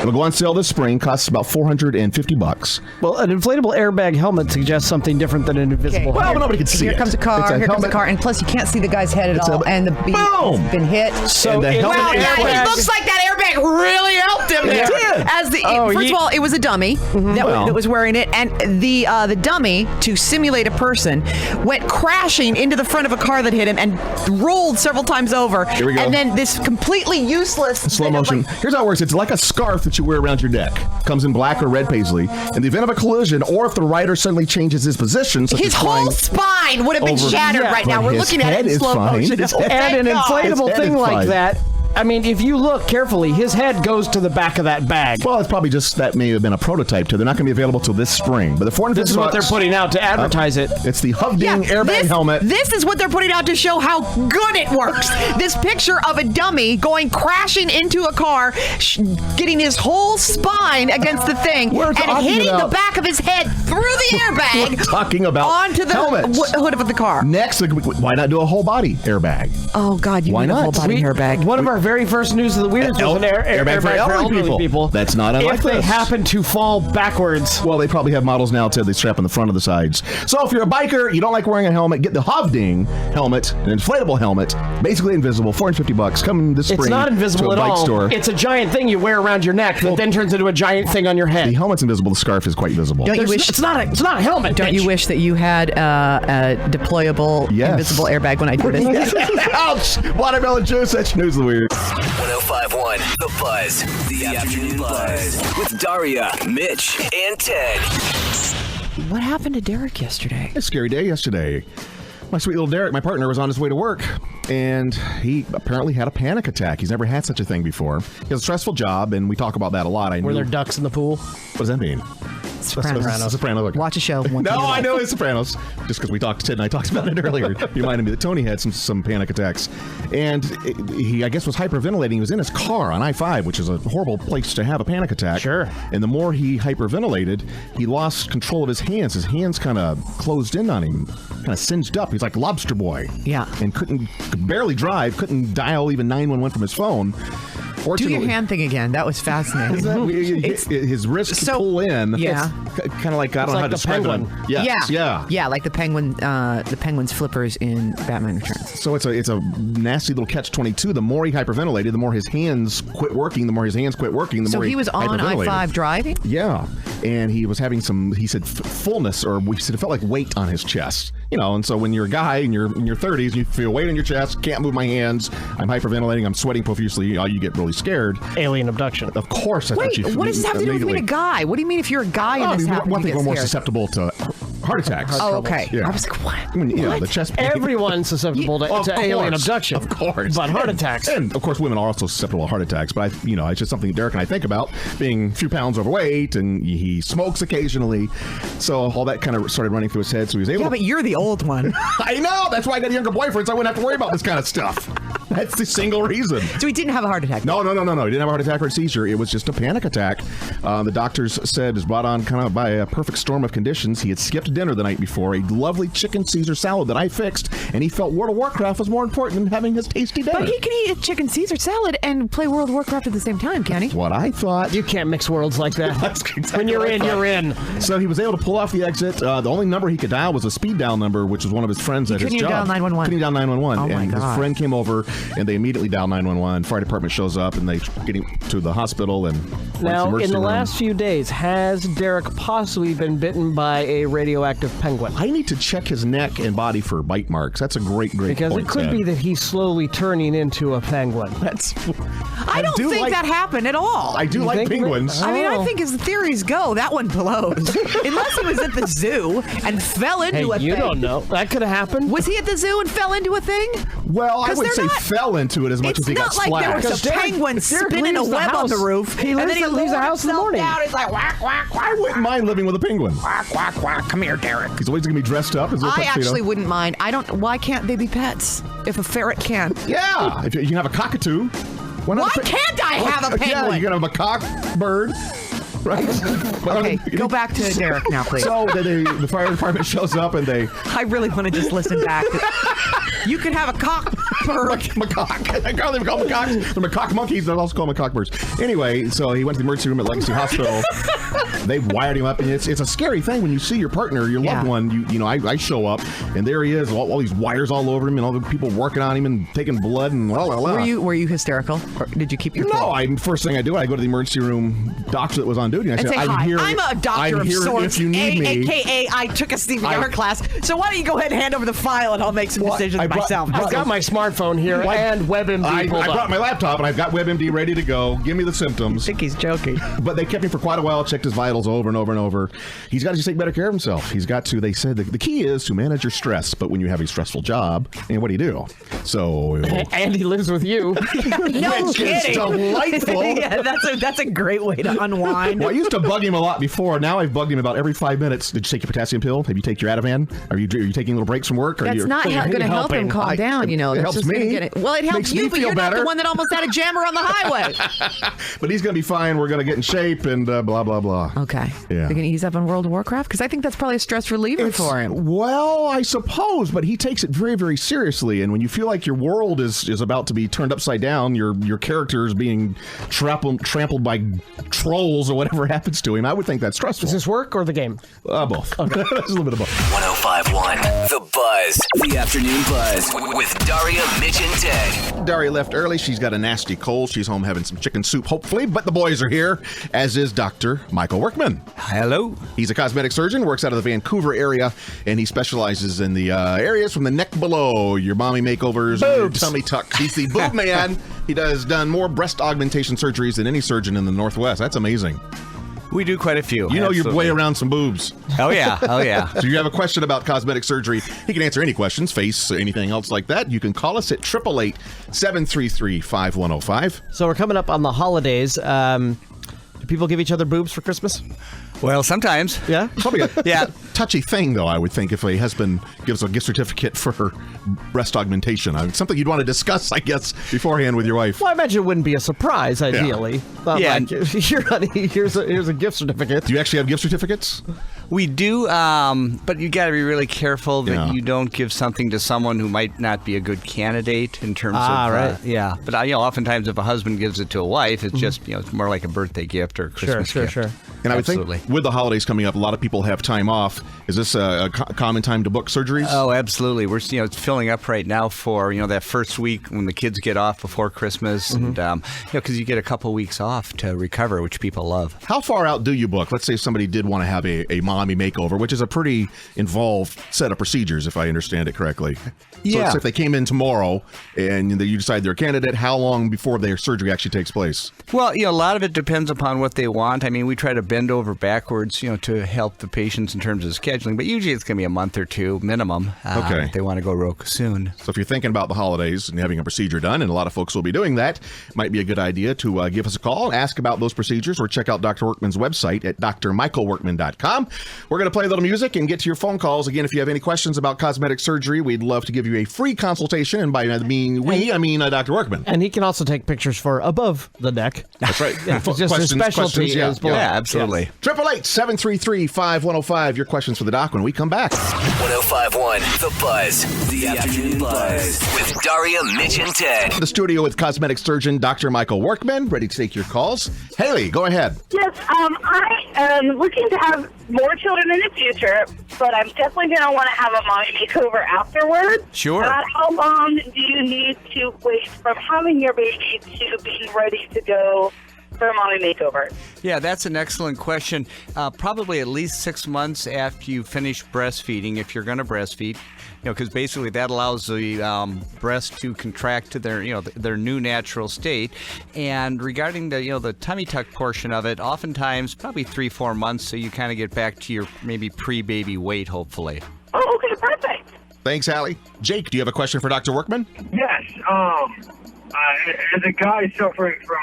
It'll go on sale this spring. Costs about $450. Well, an inflatable airbag helmet suggests something different than an invisible Okay. Well, helmet. nobody can see Here it. comes a car. Here comes a car, and plus you can't see the guy's head at all. And the beam has been hit. So the it's helmet an Wow, yeah, airbag. it looks like that airbag really helped him there. did. As the first of all, it was a dummy that was wearing it, and the dummy, to simulate a person, went crashing into the front of a car that hit him and rolled several times over. Here we go. And then this completely useless Slow thing of, motion. like, Here's how it works. It's like a scarf that you wear around your neck. Comes in black or red paisley. In the event of a collision, or if the rider suddenly changes his position, such his as whole flying spine would have been over- shattered right now. But We're his looking at it head in is slow fine. motion. His Oh, head- And an thank God. inflatable His head thing is like fine. that. I mean, if you look carefully, his head goes to the back of that bag. Well, it's probably just that may have been a prototype too. They're not going to be available till this spring. But the $450. This is what they're putting out to advertise it. It's the Hovding airbag helmet. This is what they're putting out to show how good it works. This picture of a dummy going crashing into a car, getting his whole spine against the thing, We're and talking hitting about- the back of his head through the airbag. We're talking about onto the helmets. hood of the car. Next, why not do a whole body airbag? Oh God, you Why need a not? whole body airbag. One of our very first news of the weird was an airbag for elderly people. That's not unlike If they this. happen to fall backwards. Well, they probably have models now too. They strap on the front of the sides. So if you're a biker, you don't like wearing a helmet, get the Hovding helmet, an inflatable helmet, basically invisible, $450. Coming this spring. It's not invisible to a at bike all. store. It's a giant thing you wear around your neck that then turns into a giant thing on your head. The helmet's invisible. The scarf is quite visible. Don't you wish It's not a helmet. Don't you wish that you had a deployable invisible airbag when I did this? Ouch! Watermelon juice. That's news of the weird. 105.1 The Buzz. The Afternoon Buzz. With Daria, Mitch, and Ted. What happened to Derek yesterday? A scary day yesterday. My sweet little Derek, my partner, was on his way to work, and he apparently had a panic attack. He's never had such a thing before. He has a stressful job, and we talk about that a lot. Were there ducks in the pool? What does that mean? Sopranos. Sopranos. Okay. Watch a show. No, I know it's Sopranos. Just because we talked, Ted and I talked about it earlier. You reminded me that Tony had some panic attacks, and he, I guess, was hyperventilating. He was in his car on I-5, which is a horrible place to have a panic attack. Sure. And the more he hyperventilated, he lost control of his hands. His hands kind of closed in on him, kind of singed up. He's like Lobster Boy. Yeah. And could barely drive. Couldn't dial even 911 from his phone. Do your hand thing again. That was fascinating. His wrist to pull in. Yeah. Kind of like, I don't know how to describe it. Yes, yeah, like the penguin's flippers in Batman Returns. So it's a nasty little catch-22. The more he hyperventilated, the more his hands quit working. The more his hands quit working, the more he was on I-5 driving? Yeah. And he was having some, he said, fullness, or we said it felt like weight on his chest. You know, and so when you're a guy in your 30s, and you feel weight on your chest, can't move my hands, I'm hyperventilating, I'm sweating profusely, you get really scared. Alien abduction. Of course. I thought you what does this have to do with being a guy? What do you mean if you're a guy and this happens, one you thing get we're more scared? susceptible to heart attacks. Oh, okay. Yeah. I was like, what? I mean, yeah, the chest pain. Everyone's susceptible to alien abduction. Of course. But heart attacks. And, of course, women are also susceptible to heart attacks. But, it's just something Derek and I think about, being a few pounds overweight, and he smokes occasionally. So all that kind of started running through his head. So he was able Yeah, but you're the old one. I know! That's why I got a younger boyfriend, so I wouldn't have to worry about this kind of stuff. That's the single reason. So he didn't have a heart attack? No. He didn't have a heart attack or a seizure. It was just a panic attack. The doctors said it was brought on kind of by a perfect storm of conditions. He had skipped dinner the night before, a lovely chicken Caesar salad that I fixed, and he felt World of Warcraft was more important than having his tasty dinner. But he can eat a chicken Caesar salad and play World of Warcraft at the same time, can he? That's what I thought. You can't mix worlds like that. That's exactly when you're what I in, thought. you're in. So he was able to pull off the exit. The only number he could dial was a speed dial number, which was one of his friends at his job. Couldn't dial 911? Couldn't dial 911. Oh, my and God. his friend came over, and they immediately dialed 911. Fire department shows up, and they get him to the hospital. And Now, in the last few days, has Derek possibly been bitten by a radioactive penguin? I need to check his neck and body for bite marks. That's a great Because point, it could Ted. be that he's slowly turning into a penguin. I don't do think like- that happened at all. I do You like think penguins. I mean, I Oh. think as the theories go, that one blows. Unless he was at the zoo and fell into Hey, a you thing. don't know. That could have happened. Was he at the zoo and fell into a thing? Well, I 'Cause wouldn't say they're not- fell into it as much It's as he got not like there splashed. was a Derek- penguin Derek spinning a leaves the web on the house. roof. He and then leaves he the- leaves the lowered house in the himself morning. down. He's like, whack, whack, I whack. wouldn't mind living with a penguin. Quack, quack, quack. Come here, Derek. He's always going to be dressed up as a I tuxedo. actually wouldn't mind. Why can't they be pets? If a ferret can. Yeah, if you can have a cockatoo. Why can't I have a Yeah, penguin? you can have a cock bird. Right? Okay, go back to Derek now, please. So the fire department shows up and they... I really want to just listen back. You can have a cock bird. Macaque. I call them macaques. They're macaque monkeys. They're also called macaque birds. Anyway, so he went to the emergency room at Legacy Hospital. They wired him up, and it's a scary thing when you see your partner, your loved one. You know, I show up, and there he is, all these wires all over him, and all the people working on him and taking blood and la la la. Were you hysterical, or did you keep your cool? No, first thing I do, I go to the emergency room doctor that was on duty, and I say, "I'm here. I'm a doctor of sorts, if you need me." AKA, I took a CPR class. So why don't you go ahead and hand over the file, and I'll make some decisions myself. I've got my smartphone here and WebMD. I brought my laptop, and I've got WebMD ready to go. Give me the symptoms. I think he's joking. But they kept him for quite a while, checked his vitals over and over and over. He's got to just take better care of himself. He's got to, they said, the key is to manage your stress. But when you have a stressful job, and what do you do? So... And he lives with you. No which kidding. is delightful. Yeah, that's a great way to unwind. Well, I used to bug him a lot before. Now I've bugged him about every 5 minutes. Did you take your potassium pill? Have you taken your Ativan? Are you taking little breaks from work? That's not going to help him calm down. You know, it helps me. Well, it helps you, but you're not the one that almost had a jammer on the highway. But he's going to be fine. We're going to get in shape and blah, blah, blah. Okay. Yeah. You're going to ease up on World of Warcraft? Because I think that's probably a stress reliever for him. Well, I suppose, but he takes it very, very seriously. And when you feel like your world is about to be turned upside down, your character is being trampled by trolls or whatever happens to him, I would think that's stressful. Is this work or the game? Both. Okay. There's a little bit of both. 105.1 The Buzz. The Afternoon Buzz with Daria, Mitch, and Ted. Daria left early. She's got a nasty cold. She's home having some chicken soup, hopefully. But the boys are here, as is Dr. Michael Workman. Hello. He's a cosmetic surgeon, works out of the Vancouver area, and he specializes in the areas from the neck below, your mommy makeovers, your tummy tucks. He's the boob man. He done more breast augmentation surgeries than any surgeon in the Northwest. That's amazing. We do quite a few. You know your way around some boobs. Oh, yeah. Oh, yeah. So you have a question about cosmetic surgery, he can answer any questions, face, anything else like that. You can call us at 888-733-5105. So we're coming up on the holidays. Do people give each other boobs for Christmas? Well, sometimes. Yeah? Probably a touchy thing, though, I would think, if a husband gives a gift certificate for breast augmentation. Something you'd want to discuss, I guess, beforehand with your wife. Well, I imagine it wouldn't be a surprise, ideally. Yeah. Like, here, honey, here's a gift certificate. Do you actually have gift certificates? We do, but you got to be really careful that you don't give something to someone who might not be a good candidate in terms of... right. Yeah. But, oftentimes if a husband gives it to a wife, it's just, it's more like a birthday gift or a Christmas gift. Sure. And I would Absolutely. think with the holidays coming up, a lot of people have time off. Is this a common time to book surgeries? Oh, absolutely. We're it's filling up right now for that first week when the kids get off before Christmas, and because you get a couple weeks off to recover, which people love. How far out do you book? Let's say somebody did want to have a mommy makeover, which is a pretty involved set of procedures, if I understand it correctly. So let's say if they came in tomorrow and you decide they're a candidate, how long before their surgery actually takes place? Well, a lot of it depends upon what they want. I mean, we try to bend over backwards, to help the patients in terms of scheduling, but usually it's going to be a month or two minimum. Okay. If they want to go real soon. So if you're thinking about the holidays and having a procedure done, and a lot of folks will be doing that, it might be a good idea to give us a call, ask about those procedures, or check out Dr. Workman's website at drmichaelworkman.com. We're going to play a little music and get to your phone calls. Again, if you have any questions about cosmetic surgery, we'd love to give you a free consultation, and by I mean Dr. Workman. And he can also take pictures for above the neck. That's right. It's just his specialty. Yeah, absolutely. 888-733-5105. Your questions for the doc when we come back. 105.1 The Buzz. The Afternoon Buzz with Daria, Mitch, and Ted. The studio with cosmetic surgeon Dr. Michael Workman, ready to take your calls. Haley, go ahead. Yes, I am looking to have more children in the future, but I'm definitely going to want to have a mommy makeover afterwards. Sure. How long do you need to wait from having your baby to being ready to go for a mommy makeover? Yeah, that's an excellent question. Probably at least 6 months after you finish breastfeeding, if you're going to breastfeed, because basically that allows the breast to contract to their, their new natural state. And regarding the, the tummy tuck portion of it, oftentimes probably 3-4 months, so you kind of get back to your maybe pre-baby weight, hopefully. Oh, okay, perfect. Thanks, Hallie. Jake, do you have a question for Dr. Workman? Yes. As a guy suffering from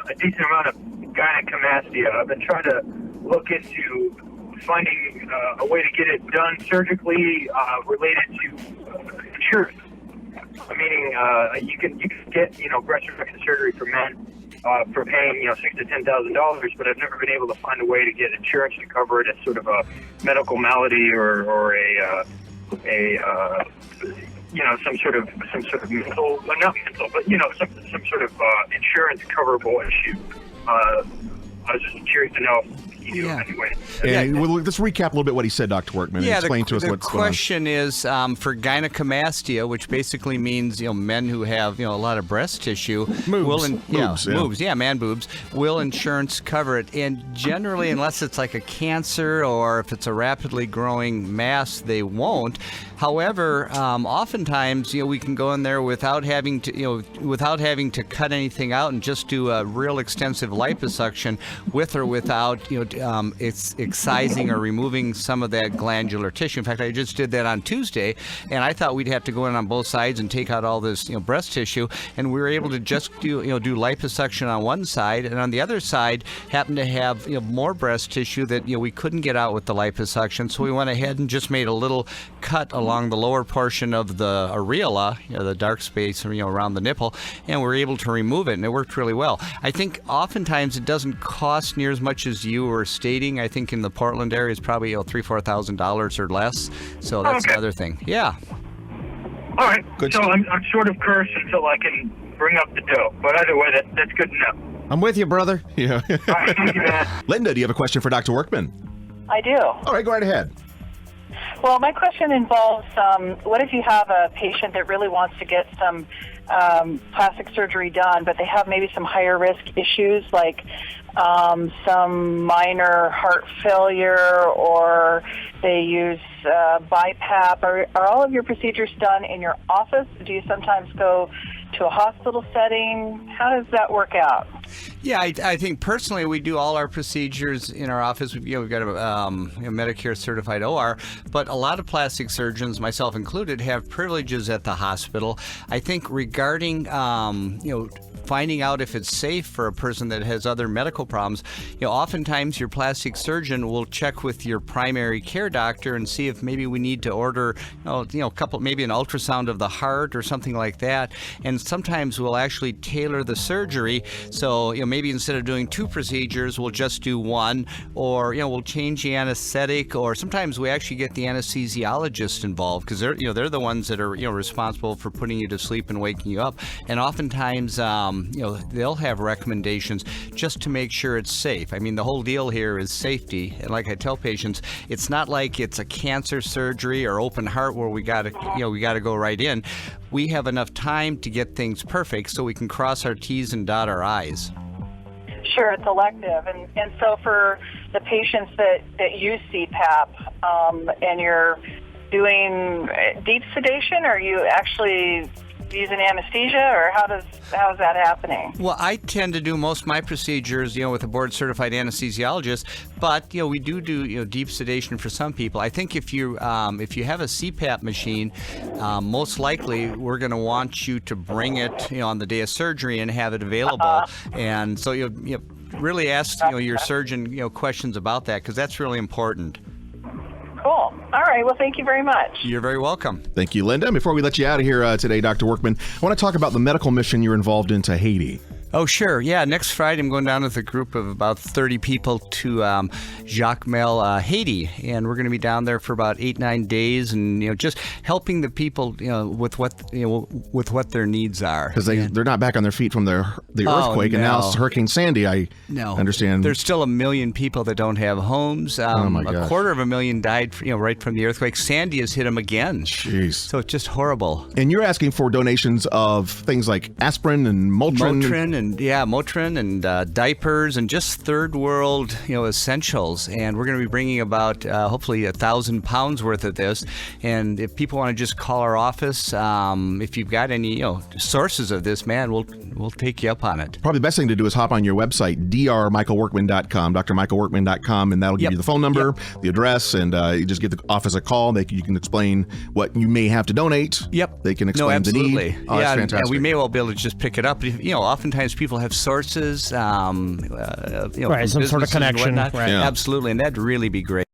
a decent amount of gynecomastia, I've been trying to look into finding a way to get it done surgically related to insurance. Meaning, you can get breast reduction surgery for men for paying $6,000 to $10,000, but I've never been able to find a way to get insurance to cover it as sort of a medical malady or a some sort of mental, well, not mental, but some sort of insurance coverable issue. I was just curious to know if you knew anyway. And let's recap a little bit what he said, Dr. Workman. And explain to us what's going on. The question is for gynecomastia, which basically means men who have a lot of breast tissue. Moobs. Man boobs. Will insurance cover it? And generally, unless it's like a cancer or if it's a rapidly growing mass, they won't. However, oftentimes we can go in there without having to cut anything out and just do a real extensive liposuction with or without it's excising or removing some of that glandular tissue. In fact, I just did that on Tuesday, and I thought we'd have to go in on both sides and take out all this breast tissue, and we were able to just do liposuction on one side, and on the other side happened to have more breast tissue that we couldn't get out with the liposuction, so we went ahead and just made a little cut along the lower portion of the areola, the dark space around the nipple, and we were able to remove it, and it worked really well. I think oftentimes it doesn't cost near as much as you were stating. I think in the Portland area it's probably $3,000-$4,000 or less. So that's another thing. Yeah. All right. Good. So I'm sort of cursed until I can bring up the dough. But either way, that's good to know. I'm with you, brother. Yeah. All right, thank you, man. Linda, do you have a question for Dr. Workman? I do. All right, go right ahead. Well, my question involves what if you have a patient that really wants to get some plastic surgery done, but they have maybe some higher risk issues like some minor heart failure, or they use BiPAP. Are all of your procedures done in your office? Do you sometimes go to a hospital setting? How does that work out? Yeah, I think personally we do all our procedures in our office. We've got a Medicare certified OR, but a lot of plastic surgeons, myself included, have privileges at the hospital. I think regarding finding out if it's safe for a person that has other medical problems, oftentimes your plastic surgeon will check with your primary care doctor and see if maybe we need to order, maybe an ultrasound of the heart or something like that. And sometimes we'll actually tailor the surgery. So, maybe instead of doing 2 procedures, we'll just do 1, or, we'll change the anesthetic, or sometimes we actually get the anesthesiologist involved because they're the ones that are, responsible for putting you to sleep and waking you up. And oftentimes, they'll have recommendations just to make sure it's safe. I mean, the whole deal here is safety. And like I tell patients, it's not like it's a cancer surgery or open heart where we got to go right in. We have enough time to get things perfect so we can cross our T's and dot our I's. Sure, it's elective. And so for the patients that use CPAP and you're doing deep sedation, are you actually using anesthesia, or how is that happening? Well, I tend to do most of my procedures, with a board-certified anesthesiologist, but we do deep sedation for some people. I think if you have a CPAP machine, most likely we're going to want you to bring it, on the day of surgery and have it available, and so you really ask your surgeon questions about that because that's really important. Cool. All right. Well, thank you very much. You're very welcome. Thank you, Linda. Before we let you out of here today, Dr. Workman, I want to talk about the medical mission you're involved in to Haiti. Oh, sure. Yeah, next Friday I'm going down with a group of about 30 people to Jacmel, Haiti, and we're going to be down there for about 8-9 days, and just helping the people, with what their needs are. Because they're not back on their feet from the earthquake, and now it's Hurricane Sandy. I understand. There's still 1 million people that don't have homes. Oh my gosh. 250,000 died, right from the earthquake. Sandy has hit them again. Jeez. So it's just horrible. And you're asking for donations of things like aspirin and Motrin. Motrin and diapers and just third world, essentials. And we're going to be bringing about hopefully 1,000 pounds worth of this. And if people want to just call our office, if you've got any, sources of this, man, we'll take you up on it. Probably the best thing to do is hop on your website, drmichaelworkman.com, drmichaelworkman.com, and that'll give you the phone number, the address, and you just give the office a call. You can explain what you may have to donate. Yep. They can explain the need. Oh, that's fantastic. And we may well be able to just pick it up. Oftentimes people have sources, right, some sort of connection. Right. Absolutely, and that'd really be great.